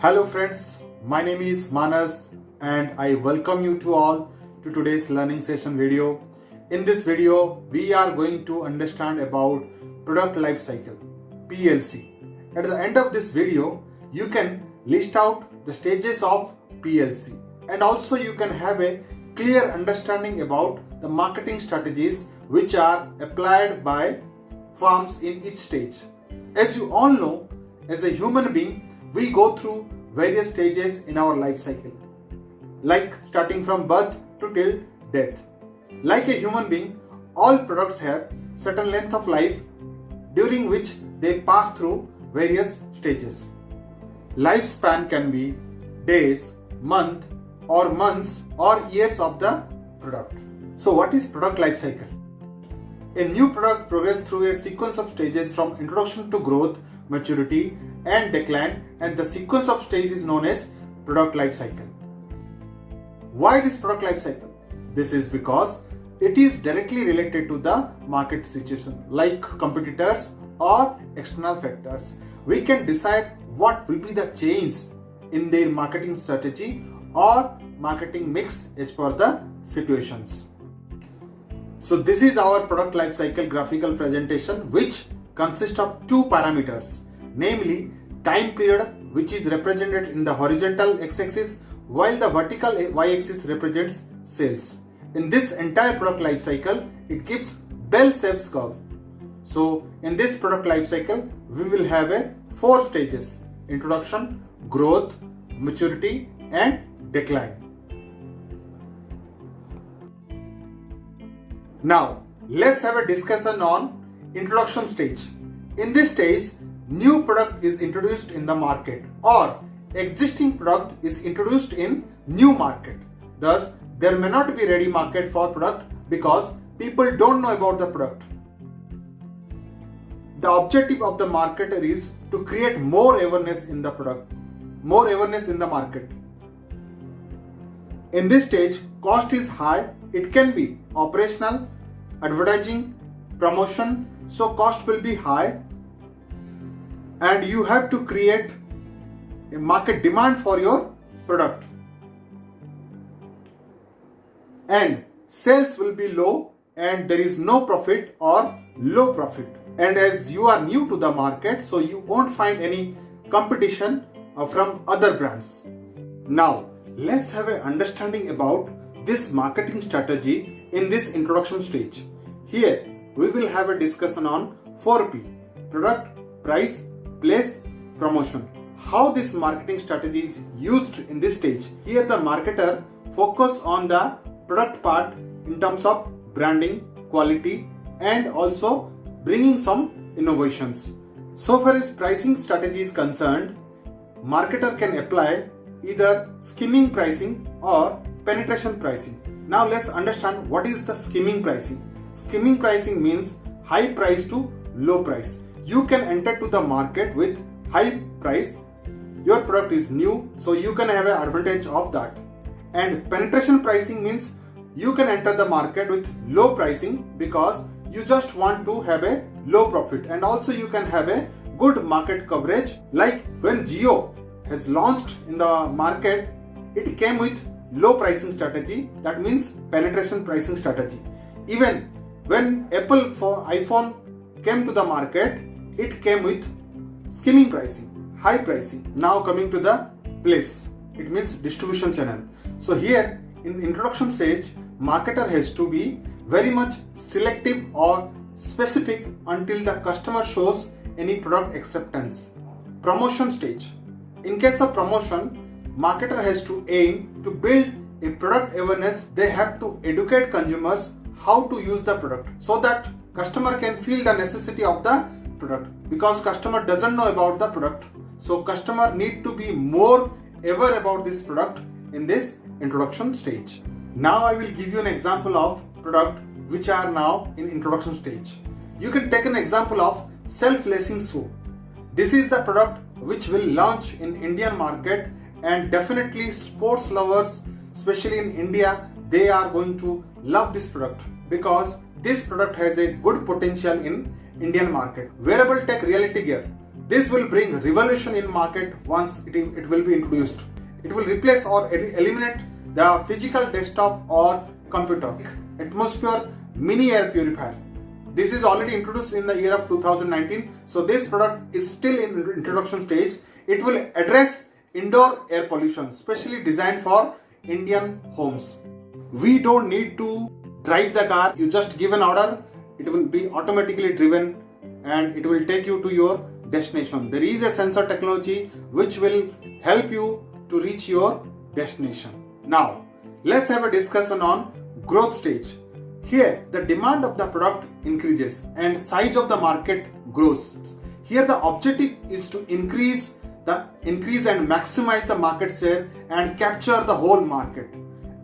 Hello friends, my name is Manas and I welcome you to all to today's learning session video. In this video, we are going to understand about product life cycle, PLC. At the end of this video, you can list out the stages of PLC and also you can have a clear understanding about the marketing strategies which are applied by firms in each stage. As you all know, as a human being, we go through various stages in our life cycle, like starting from birth to till death. Like a human being, all products have certain length of life during which they pass through various stages. Lifespan can be days, month or months or years of the product. So what is product life cycle? A new product progresses through a sequence of stages from introduction to growth, maturity and decline, and the sequence of stages is known as product life cycle. Why this product life cycle? This is because it is directly related to the market situation, like competitors or external factors. We can decide what will be the change in their marketing strategy or marketing mix as per the situations. So this is our product life cycle graphical presentation, which consists of two parameters, namely time period, which is represented in the horizontal x-axis, while the vertical y-axis represents sales. In this entire product life cycle, it gives bell-shaped curve. So in this product life cycle, we will have a 4 stages: introduction, growth, maturity and decline. Now let's have a discussion on introduction stage. In this stage, new product is introduced in the market or existing product is introduced in new market. Thus, there may not be ready market for product because people don't know about the product. The objective of the marketer is to create more awareness in the product, more awareness in the market. In this stage, cost is high. It can be operational, advertising, promotion. So cost will be high and you have to create a market demand for your product. And sales will be low and there is no profit or low profit. And as you are new to the market, so you won't find any competition from other brands. Now, let's have an understanding about this marketing strategy in this introduction stage. Here, we will have a discussion on 4P: product, price, place, promotion. How this marketing strategy is used in this stage. Here, the marketer focus on the product part in terms of branding, quality and also bringing some innovations. So far as pricing strategy is concerned, marketer can apply either skimming pricing or penetration pricing. Now let's understand what is the skimming pricing. Skimming pricing means high price to low price. You can enter to the market with high price. Your product is new, so you can have an advantage of that. And penetration pricing means you can enter the market with low pricing because you just want to have a low profit, and also you can have a good market coverage. Like when Jio has launched in the market, it came with low pricing strategy, that means penetration pricing strategy. Even when Apple for iPhone came to the market, it came with skimming pricing, high pricing. Now coming to the place, it means distribution channel. So here in introduction stage, marketer has to be very much selective or specific until the customer shows any product acceptance. Promotion stage. In case of promotion, marketer has to aim to build a product awareness. They have to educate consumers how to use the product so that customer can feel the necessity of the product, because customer doesn't know about the product. So customer need to be more aware about this product in this introduction stage. Now I will give you an example of product which are now in introduction stage. You can take an example of self-lacing shoe. This is the product which will launch in Indian market, and definitely sports lovers, especially in India, they are going to love this product because this product has a good potential in Indian market. Wearable tech reality gear. This will bring revolution in market once it will be introduced. It will replace or eliminate the physical desktop or computer. Atmosphere mini air purifier. This is already introduced in the year of 2019. So this product is still in introduction stage. It will address indoor air pollution, specially designed for Indian homes. We don't need to drive the car. You just give an order, it will be automatically driven and it will take you to your destination. There is a sensor technology which will help you to reach your destination. Now, let's have a discussion on growth stage. Here, the demand of the product increases and size of the market grows. Here, the objective is to increase and maximize the market share and capture the whole market.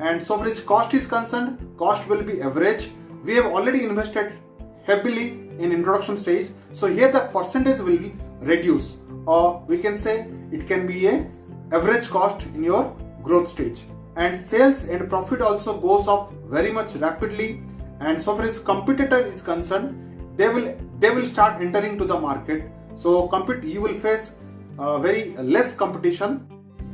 And so, which cost is concerned, cost will be average. We have already invested heavily in introduction stage. So here the percentage will be reduced, or we can say it can be a average cost in your growth stage. And sales and profit also goes up very much rapidly. And so far as competitor is concerned, they will start entering to the market. So you will face very less competition.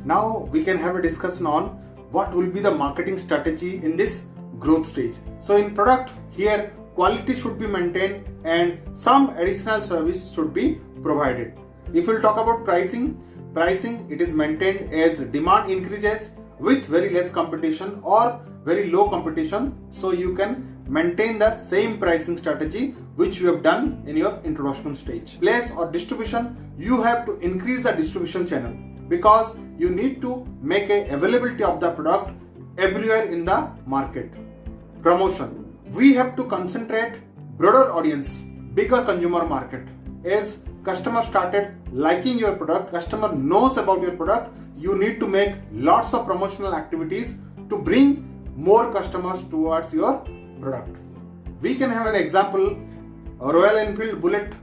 Now we can have a discussion on what will be the marketing strategy in this growth stage. So in product, here quality should be maintained and some additional service should be provided. If we'll talk about pricing it is maintained as demand increases with very less competition or very low competition. So you can maintain the same pricing strategy which you have done in your introduction stage. Place or distribution, you have to increase the distribution channel because you need to make a availability of the product everywhere in the market. Promotion, we have to concentrate broader audience, bigger consumer market. As customer started liking your product, customer knows about your product, you need to make lots of promotional activities to bring more customers towards your product. We can have an example, Royal Enfield Bullet.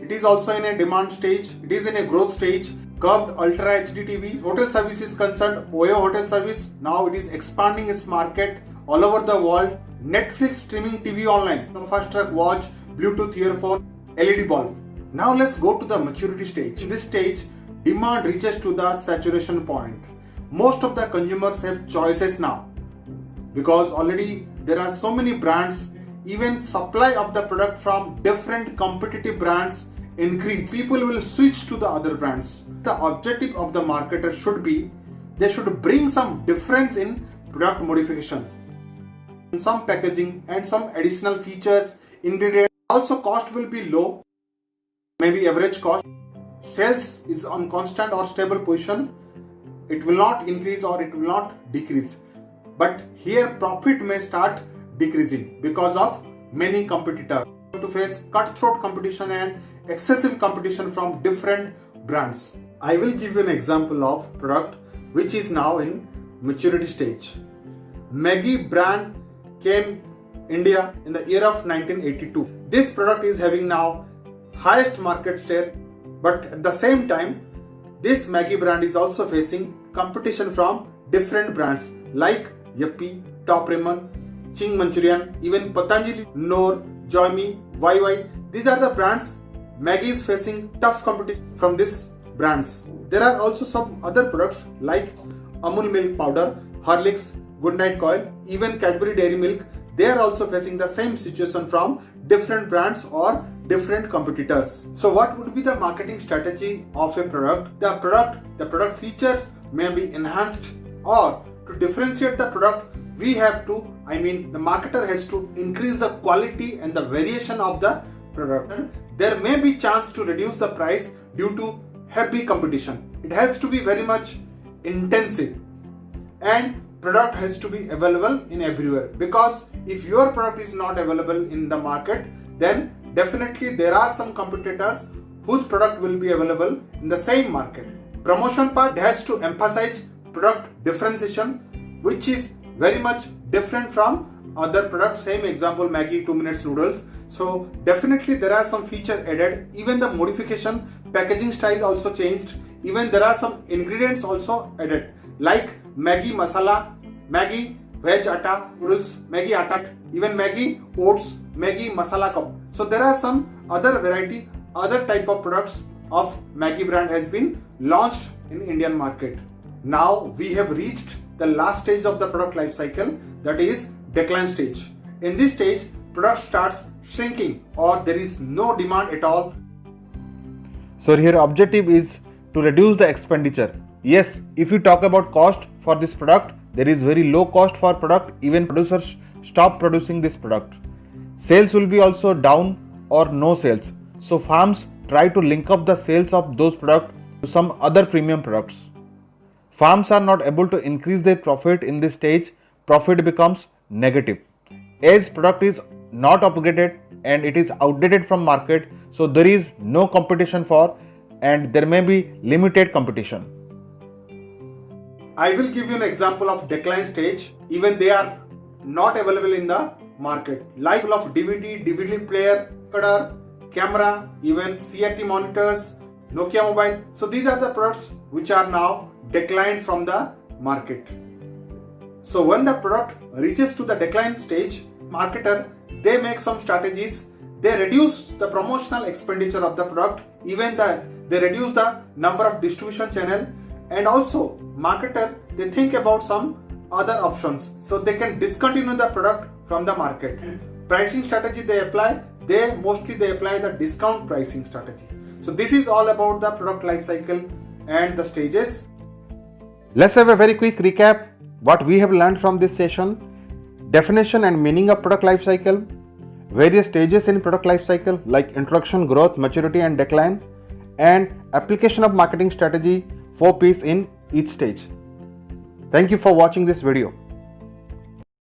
It is also in a demand stage, it is in a growth stage. Curved Ultra HD TV. Hotel service is concerned, OYO Hotel Service, now it is expanding its market all over the world. Netflix streaming TV online, fast track watch, Bluetooth earphone, LED bulb. Now let's go to the maturity stage. In this stage, demand reaches to the saturation point. Most of the consumers have choices now because already there are so many brands. Even supply of the product from different competitive brands increase. People will switch to the other brands. The objective of the marketer should be, they should bring some difference in product modification, some packaging and some additional features, ingredients. Also cost will be low, maybe average cost. Sales is on constant or stable position. It will not increase or it will not decrease. But here profit may start decreasing because of many competitors. To face cutthroat competition and excessive competition from different brands. I will give you an example of product which is now in maturity stage. Maggi brand came India in the year of 1982. This product is having now highest market share, but at the same time this Maggi brand is also facing competition from different brands like Yuppie, Top Ramen, Ching Manchurian, even Patanjali, Knorr, Joyme, YY. These are the brands. Maggi is facing tough competition from these brands. There are also some other products like Amul milk powder, Horlicks, Goodnight Coil, even Cadbury Dairy Milk. They are also facing the same situation from different brands or different competitors. So what would be the marketing strategy of a product? The product features may be enhanced, or to differentiate the product, we have to, the marketer has to increase the quality and the variation of the product. There may be chance to reduce the price due to heavy competition. It has to be very much intensive and product has to be available in everywhere, because if your product is not available in the market, then definitely there are some competitors whose product will be available in the same market. Promotion part has to emphasize product differentiation, which is very much different from other products. Same example, Maggi 2 minutes noodles. So definitely there are some feature added. Even the modification, packaging style also changed. Even there are some ingredients also added, like Maggi masala, Maggi veg atta noodles, Maggi atta, even Maggi oats, Maggi masala cup. So there are some other variety, other type of products of Maggi brand has been launched in Indian market. Now we have reached the last stage of the product life cycle, that is decline stage. In this stage, product starts shrinking or there is no demand at all. So here objective is to reduce the expenditure. Yes, if you talk about cost for this product, there is very low cost for product, even producers stop producing this product. Sales will be also down or no sales. So farms try to link up the sales of those products to some other premium products. Farms are not able to increase their profit in this stage, profit becomes negative. As product is not upgraded and it is outdated from market, so there is no competition for and there may be limited competition. I will give you an example of decline stage. Even they are not available in the market. Like of DVD player, recorder, camera, even CRT monitors, Nokia mobile. So these are the products which are now declined from the market. So when the product reaches to the decline stage, marketer, they make some strategies. They reduce the promotional expenditure of the product, even they reduce the number of distribution channel, and also marketer, they think about some other options so they can discontinue the product from the market. Pricing strategy they apply, they mostly apply the discount pricing strategy. So this is all about the product life cycle and the stages. Let's have a very quick recap what we have learned from this session. Definition and meaning of product life cycle, various stages in product life cycle like introduction, growth, maturity and decline, and application of marketing strategy 4 P's in each stage. Thank you for watching this video.